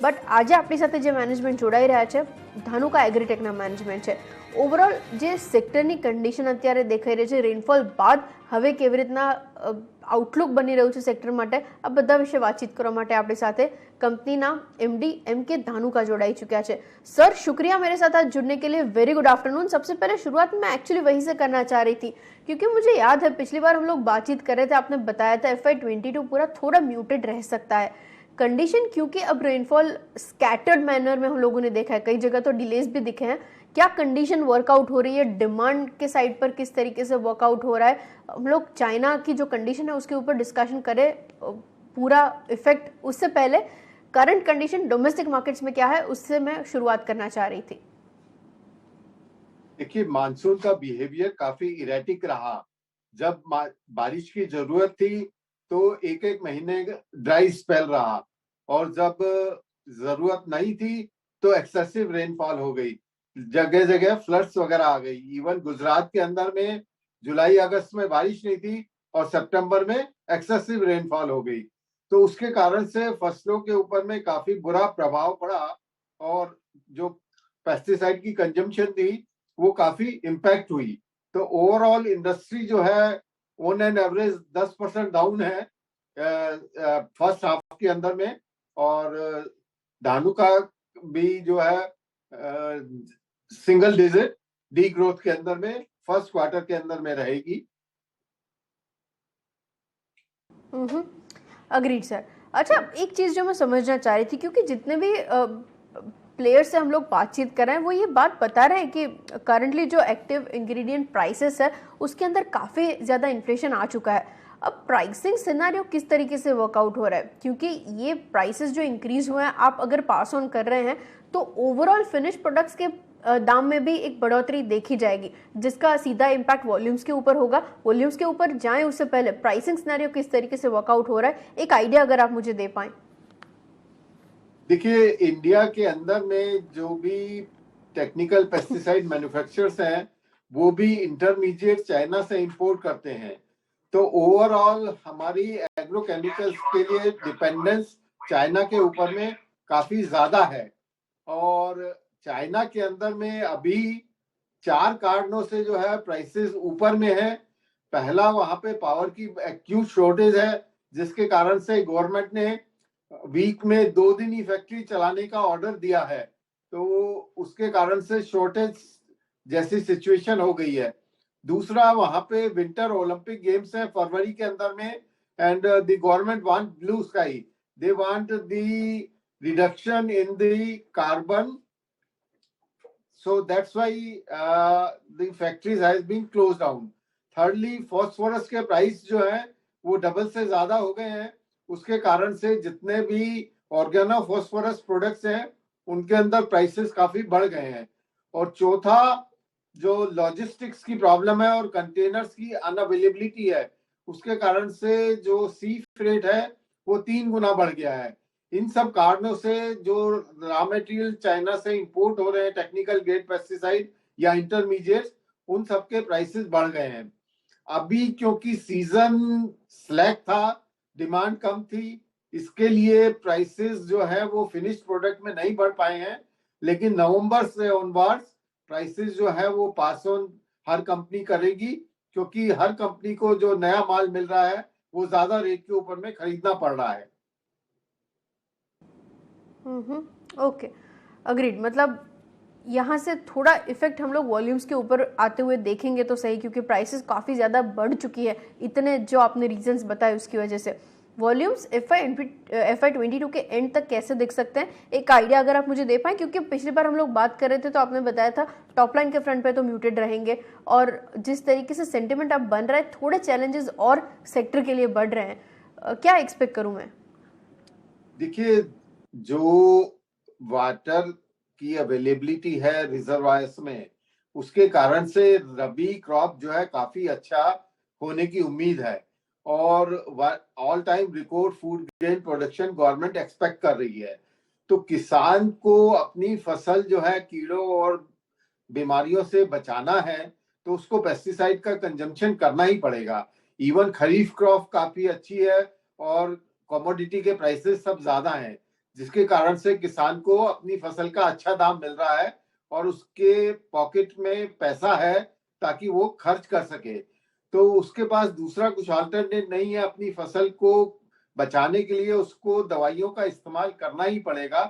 But આજે આપણી સાથે જે મેનેજમેન્ટ જોડાઈ રહ્યા છે ધાનુકા એગ્રીટેકના મેનેજમેન્ટ છે. ઓવરઓલ જે સેક્ટરની કન્ડિશન અત્યારે દેખાઈ રહી છે રેનફોલ બાદ હવે કેવી રીતના આઉટલુક બની રહ્યું છે સેક્ટર માટે, આ બધા વિશે વાતચીત કરવા માટે આપણી સાથે कंपनी एमडी एम.के. धानुका जोड़ाई चुका है. सर शुक्रिया मेरे साथ आज जुड़ने के लिए. Very good afternoon. सबसे पहले शुरुआत मैं एक्चुअली वहीं से करना चाह रही थी क्योंकि मुझे याद है पिछली बार हम लोग बातचीत कर रहे थे, आपने बताया था FY22 पूरा थोड़ा म्यूटेड रह सकता है कंडीशन, क्योंकि अब रेनफॉल स्कैटर्ड मैनर में हम लोगों ने देखा है, कई जगह तो डिलेज भी दिखे हैं. क्या कंडीशन वर्कआउट हो रही है, डिमांड के साइड पर किस तरीके से वर्कआउट हो रहा है? हम लोग चाइना की जो कंडीशन है उसके ऊपर डिस्कशन करें, पूरा इफेक्ट. उससे पहले करंट कंडीशन डोमेस्टिक मार्केट्स में क्या है उससे मैं शुरुआत करना चाह रही थी. देखिए, मानसून का बिहेवियर काफी इरेटिक रहा. जब बारिश की जरूरत थी तो एक एक महीने ड्राई स्पेल रहा, और जब जरूरत नहीं थी तो एक्सेसिव रेनफॉल हो गई, जगह जगह फ्लड्स वगैरह आ गई. इवन गुजरात के अंदर में जुलाई अगस्त में बारिश नहीं थी और सितंबर में एक्सेसिव रेनफॉल हो गई. तो उसके कारण से फसलों के ऊपर में काफी बुरा प्रभाव पड़ा, और जो पेस्टिसाइड की कंजम्पशन थी वो काफी इम्पैक्ट हुई. तो ओवरऑल इंडस्ट्री जो है ऑन एन एवरेज 10% डाउन है फर्स्ट हाफ के अंदर में, और धानुका भी जो है सिंगल डिजिट डी ग्रोथ के अंदर में फर्स्ट क्वार्टर के अंदर में रहेगी. Agreed sir. अच्छा, एक चीज जो मैं समझना चाह रही थी, क्योंकि जितने भी प्लेयर से हम लोग बातचीत कर रहे हैं वो ये बात बता रहे हैं कि करंटली जो एक्टिव इंग्रेडिएंट प्राइसेस है उसके अंदर काफ़ी ज़्यादा इन्फ्लेशन आ चुका है. अब प्राइसिंग सिनेरियो किस तरीके से वर्कआउट हो रहा है, क्योंकि ये प्राइसेस जो इंक्रीज हुए हैं आप अगर पास ऑन कर रहे हैं तो ओवरऑल फिनिश प्रोडक्ट्स के दाम में भी एक बढ़ोतरी देखी जाएगी जिसका सीधा इम्पैक्ट वॉल्यूम्स के ऊपर होगा. वॉल्यूम्स के ऊपर जाएं उससे पहले प्राइसिंग सिनेरियो किस तरीके से वर्कआउट हो रहा है, एक आइडिया अगर आप मुझे दे पाएं. देखिए, इंडिया के अंदर में जो भी टेक्निकल पेस्टिसाइड मैन्युफैक्चरर्स हैं वो भी इंटरमीडिएट चाइना से इंपोर्ट करते हैं. तो ओवरऑल हमारी एग्रोकेमिकल्स के लिए डिपेंडेंस चाइना के ऊपर में काफी ज्यादा है, और चाइना के अंदर में अभी 4 कारणों से जो है प्राइसेस ऊपर में है. पहला, वहां पे पावर की एक्यूट शॉर्टेज है जिसके कारण से गवर्नमेंट ने वीक में 2 दिन ही फैक्ट्री चलाने का ऑर्डर दिया है, तो उसके कारण से शॉर्टेज जैसी सिचुएशन हो गई है. दूसरा, वहां पे विंटर ओलंपिक गेम्स है फरवरी के अंदर में, and the government want blue sky, they want the reduction in the carbon, so that's why the factories has been closed down. Thirdly, phosphorus के प्राइस जो है वो डबल से ज्यादा हो गए हैं, उसके कारण से जितने भी ऑर्गेनो फॉस्फोरस प्रोडक्ट्स हैं उनके अंदर प्राइसेस काफी बढ़ गए हैं. और चौथा, जो लॉजिस्टिक्स की प्रॉब्लम है और कंटेनर्स की अनअवेलेबिलिटी है, उसके कारण से जो सी फ्रेट है वो 3 गुना बढ़ गया है. इन सब कारणों से जो रॉ मटेरियल चाइना से इंपोर्ट हो रहे हैं टेक्निकल ग्रेड पेस्टिसाइड या इंटरमीडिएट्स, उन सब के प्राइसेस बढ़ गए हैं. अभी क्योंकि सीजन स्लैक था, डिमांड कम थी, इसके लिए प्राइसेस जो है वो फिनिश प्रोडक्ट में नहीं बढ़ पाए हैं. लेकिन नवंबर से ऑनवर्ड्स प्राइसेस जो है वो पास ऑन हर कंपनी करेगी, क्योंकि हर कंपनी को जो नया माल मिल रहा है वो ज्यादा रेट के ऊपर में खरीदना पड़ रहा है. Okay, agreed. मतलब यहाँ से थोड़ा इफेक्ट हम लोग वॉल्यूम्स के ऊपर आते हुए देखेंगे तो सही, क्योंकि प्राइसेस काफ़ी ज़्यादा बढ़ चुकी है इतने जो आपने रीजंस बताए उसकी वजह से. वॉल्यूम्स FY22 के एंड तक कैसे दिख सकते हैं, एक आइडिया अगर आप मुझे दे पाएं, क्योंकि पिछली बार हम लोग बात कर रहे थे तो आपने बताया था टॉप लाइन के फ्रंट पे तो म्यूटेड रहेंगे, और जिस तरीके से सेंटिमेंट अब बन रहा है थोड़े चैलेंजेस और सेक्टर के लिए बढ़ रहे हैं, क्या एक्सपेक्ट करूं मैं? देखिए, जो वाटर की अवेलेबिलिटी है रिजर्वायर्स में, उसके कारण से रबी क्रॉप जो है काफी अच्छा होने की उम्मीद है, और all time record food grain production government expect कर रही है. तो किसान को अपनी फसल जो है कीड़ों और बीमारियों से बचाना है तो उसको पेस्टिसाइड का कंजम्पशन करना ही पड़ेगा. इवन खरीफ क्रॉप काफी अच्छी है और कमोडिटी के प्राइसेस सब ज्यादा हैं, जिसके कारण से किसान को अपनी फसल का अच्छा दाम मिल रहा है और उसके पॉकेट में पैसा है ताकि वो खर्च कर सके। तो उसके पास दूसरा कुछ अल्टरनेट नहीं है, अपनी फसल को बचाने के लिए उसको दवाइयों का इस्तेमाल करना ही पड़ेगा।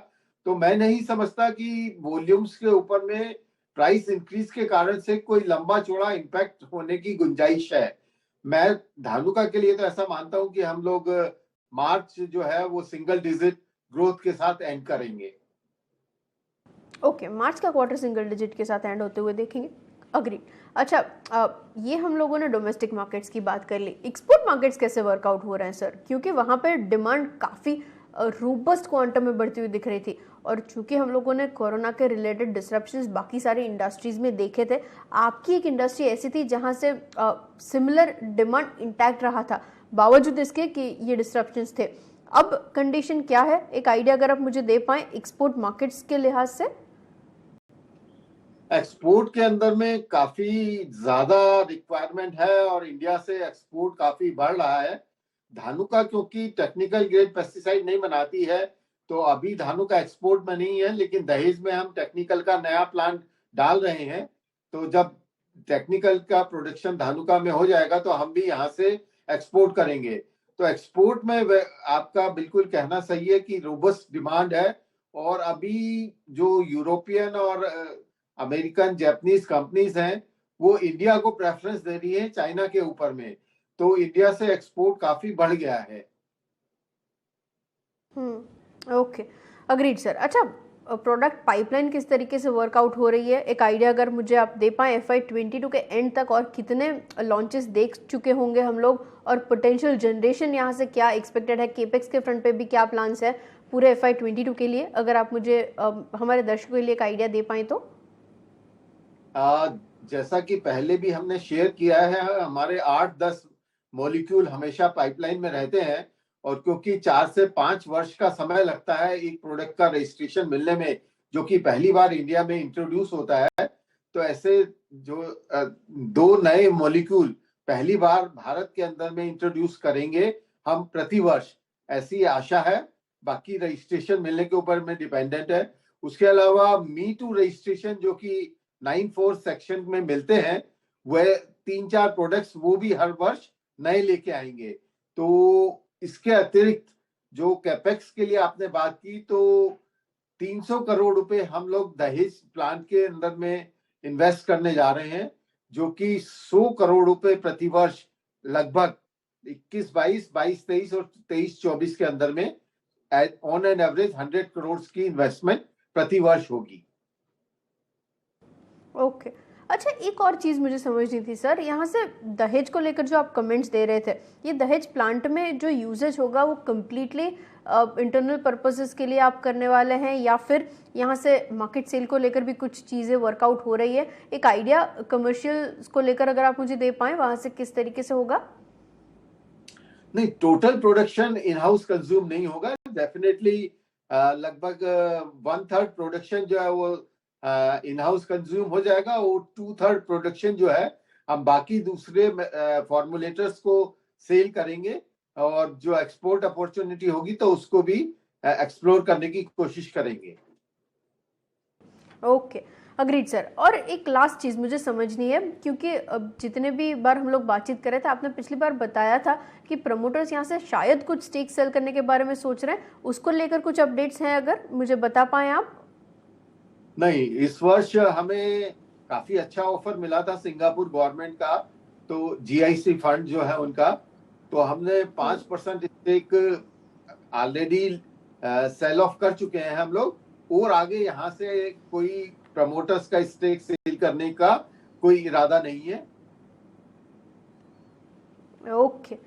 तो मैं नहीं समझता कि वॉल्यूम्स के ऊपर में प्राइस इंक्रीज के कारण से कोई लंबा चौड़ा इम्पैक्ट होने की गुंजाइश है। मैं धानुका के लिए तो ऐसा मानता हूं कि हम लोग मार्च जो है वो सिंगल डिजिट ग्रोथ के साथ एंड करेंगे। ओके, मार्च का क्वार्टर सिंगल डिजिट के साथ एंड होते हुए देखेंगे। अग्री। अच्छा, ये हम लोगों ने डोमेस्टिक मार्केट्स की बात कर ली। एक्सपोर्ट मार्केट्स कैसे वर्कआउट हो रहे हैं सर? क्योंकि वहाँ पे डिमांड काफ़ी रोबस्ट क्वांटम में बढ़ती हुई दिख रही थी, और चूंकि हम लोगों ने कोरोना के रिलेटेड डिसरप्शंस बाकी सारी इंडस्ट्रीज में देखे थे, आपकी एक इंडस्ट्री ऐसी थी जहाँ से सिमिलर डिमांड इंटैक्ट रहा था बावजूद इसके कि ये डिसरप्शंस थे। अब कंडीशन क्या है, एक आइडिया अगर आप मुझे दे पाएं एक्सपोर्ट मार्केट्स के लिहाज से। एक्सपोर्ट के अंदर में काफी ज्यादा रिक्वायरमेंट है और इंडिया से एक्सपोर्ट काफी बढ़ रहा है। धानुका क्योंकि टेक्निकल ग्रेड पेस्टिसाइड नहीं बनाती है तो अभी धानुका एक्सपोर्ट में नहीं है, लेकिन दहेज में हम टेक्निकल का नया प्लांट डाल रहे हैं। तो जब टेक्निकल का प्रोडक्शन धानुका में हो जाएगा तो हम भी यहाँ से एक्सपोर्ट करेंगे। तो एक्सपोर्ट में आपका बिल्कुल कहना सही है कि रोबस्ट डिमांड है। और अभी जो यूरोपियन और अमेरिकन जापानीज कंपनीज हैं वो इंडिया को प्रेफरेंस दे रही है चाइना के ऊपर में, तो इंडिया से एक्सपोर्ट काफी बढ़ गया है। Okay, agreed sir. अच्छा, प्रोडक्ट पाइपलाइन किस तरीके से वर्कआउट हो रही है, एक आइडिया अगर मुझे आप दे पाएं FY22 के एंड तक, और कितने लॉन्चेस देख चुके होंगे हम लोग, और पोटेंशियल जनरेशन यहाँ से क्या एक्सपेक्टेड है, केपेक्स के फ्रंट पे भी क्या प्लान्स है पूरे FY22 के लिए, अगर आप मुझे हमारे दर्शकों के लिए एक आइडिया दे पाएं तो। जैसा कि पहले भी हमने शेयर किया है, हमारे 8-10 मॉलिक्यूल हमेशा पाइपलाइन में रहते हैं और क्योंकि 4 से 5 वर्ष का समय लगता है एक प्रोडक्ट का रजिस्ट्रेशन मिलने में, जो कि पहली बार इंडिया में इंट्रोड्यूस होता है, तो ऐसे जो 2 नए मॉलिक्यूल पहली बार भारत के अंदर में इंट्रोड्यूस करेंगे हम प्रतिवर्ष, ऐसी आशा है। बाकी रजिस्ट्रेशन मिलने के ऊपर में डिपेंडेंट है। उसके अलावा मी टू रजिस्ट्रेशन जो कि 9(4) सेक्शन में मिलते हैं, वह 3-4 प्रोडक्ट्स वो भी हर वर्ष नए लेके आएंगे। तो इसके अतिरिक्त जो कैपेक्स के लिए आपने बात की, तो 300 करोड़ रुपए हम लोग दहेज प्लांट के अंदर में इन्वेस्ट करने जा रहे हैं, जो कि 100 करोड़ रुपए प्रतिवर्ष लगभग 21-22, 22-23 और 23-24 के अंदर में ऑन एन एवरेज 100 करोड़ की इन्वेस्टमेंट प्रतिवर्ष होगी। ओके। अच्छा, एक और चीज़ मुझे समझनी थी सर, यहाँ से दहेज को लेकर जो आप कमेंट्स दे रहे थे, ये दहेज प्लांट में जो यूजेज होगा वो कम्प्लीटली इंटरनल पर्पसेस के लिए आप करने वाले हैं, या फिर यहाँ से मार्केट सेल को लेकर भी कुछ चीज़ें वर्कआउट हो रही है? एक आइडिया कमर्शियल को लेकर अगर आप मुझे दे पाएं, वहाँ से किस तरीके से होगा? नहीं, total production in house consume नहीं होगा। डेफिनेटली लगभग 1/3 प्रोडक्शन जो है वो इन हाउस कंज्यूम हो जाएगा और 2/3 प्रोडक्शन जो है हम बाकी दूसरे फॉर्मुलेटर्स को सेल करेंगे, और जो एक्सपोर्ट अपॉर्चुनिटी होगी तो उसको भी एक्सप्लोर करने की कोशिश करेंगे। Okay, agreed sir. और एक लास्ट चीज़ मुझे समझनी है, क्योंकि जितने भी बार हम लोग बातचीत कर रहे थे, आपने पिछली बार बताया था कि प्रमोटर्स यहाँ से शायद कुछ स्टेक सेल करने के बारे में सोच रहे हैं, उसको लेकर कुछ अपडेट्स हैं अगर मुझे बता पाएं आप? नहीं, इस वर्ष हमें काफी अच्छा ऑफर मिला था सिंगापुर गवर्नमेंट का, तो GIC फंड जो है उनका, तो हमने 5% स्टेक ऑलरेडी सेल ऑफ कर चुके हैं हम लोग, और आगे यहाँ से कोई प्रमोटर्स का स्टेक सेल करने का कोई इरादा नहीं है। ओके,